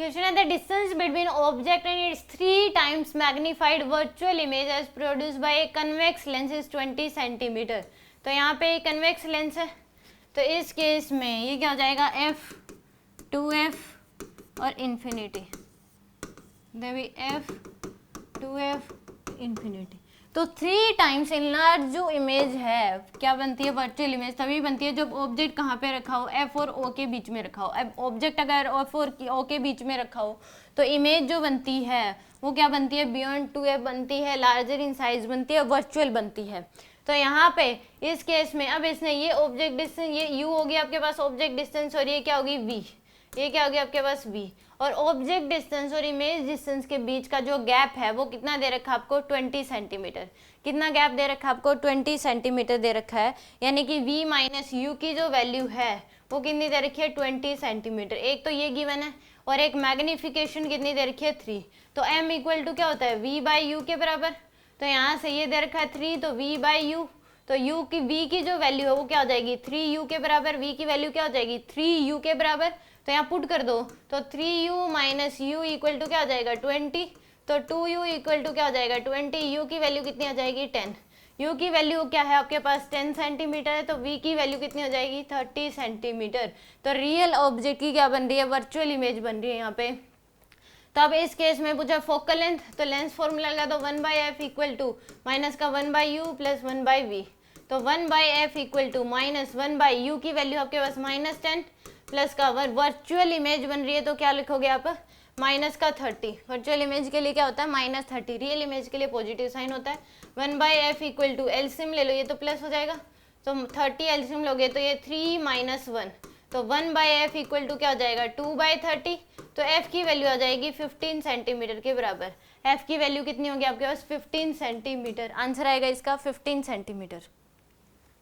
Question है the distance between object and its 3 times magnified virtual image as produce by a convex lens is 20 centimetre. तो यहाँ पे एक convex lens है, तो इस केस में ये क्या हो जाएगा f 2f और इन्फिनिटी, f 2f इन्फिनिटी। तो 3 टाइम्स इनलार्ज जो इमेज है क्या बनती है, वर्चुअल इमेज तभी बनती है जब ऑब्जेक्ट कहाँ पे रखा हो, F और O के बीच में रखा हो। अब ऑब्जेक्ट अगर F और O के बीच में रखा हो तो इमेज जो बनती है वो क्या बनती है, बियॉन्ड 2F बनती है, लार्जर इन साइज बनती है, वर्चुअल बनती है। तो यहाँ पे इस केस में अब इसने ये ऑब्जेक्ट डिस्टेंस, ये U होगी आपके पास ऑब्जेक्ट डिस्टेंस, और ये क्या होगी V, ये क्या होगी आपके पास V। और ऑब्जेक्ट डिस्टेंस और इमेज डिस्टेंस के बीच का जो गैप है वो कितना दे रखा है आपको, 20 सेंटीमीटर। कितना गैप दे रखा है आपको, 20 सेंटीमीटर दे रखा है, यानी कि V माइनस यू की जो वैल्यू है वो कितनी दे रखी है, 20 सेंटीमीटर। एक तो ये गिवन है और एक मैग्निफिकेशन कितनी दे रखी है, 3। तो M इक्वल टू क्या होता है, V बाई यू के बराबर। तो यहाँ से ये दे रखा है 3, तो V बाई यू, तो U की V की जो वैल्यू है वो क्या हो जाएगी, 3U के बराबर। V की वैल्यू क्या हो जाएगी, 3U के बराबर। तो यहाँ पुट कर दो, तो 3U minus you equal to क्या हो जाएगा, 20। तो 2U इक्वल टू क्या हो जाएगा, 20। U की वैल्यू कितनी आ जाएगी, 10। U की वैल्यू क्या है आपके पास, 10 सेंटीमीटर है, तो V की वैल्यू कितनी हो जाएगी, 30 सेंटीमीटर। तो रियल ऑब्जेक्ट की क्या बन रही है, वर्चुअल इमेज बन रही है यहाँ पे। तो अब इस केस में पूछा फोकल लेंथ, तो लेंस फॉर्मूला लगा दो 1/f इक्वल टू माइनस का 1/u प्लस 1/v। तो 1/f equal to minus 1/u की वैल्यू आपके पास -10 प्लस का वर्चुअल इमेज बन रही है तो क्या लिखोगे आप, माइनस का 30। वर्चुअल इमेज के लिए क्या होता है, -30। रियल इमेज के लिए पॉजिटिव साइन होता है। 1/f इक्वल टू एलसीएम ले लो, ये तो प्लस हो जाएगा, तो 30 एलसीएम लोगे तो ये 3 - 1, तो 1/f इक्वल टू क्या हो जाएगा, 2/30। तो f की वैल्यू आ जाएगी 15 सेंटीमीटर के बराबर। f की वैल्यू कितनी होगी आपके पास, 15 सेंटीमीटर। आंसर आएगा इसका 15 सेंटीमीटर।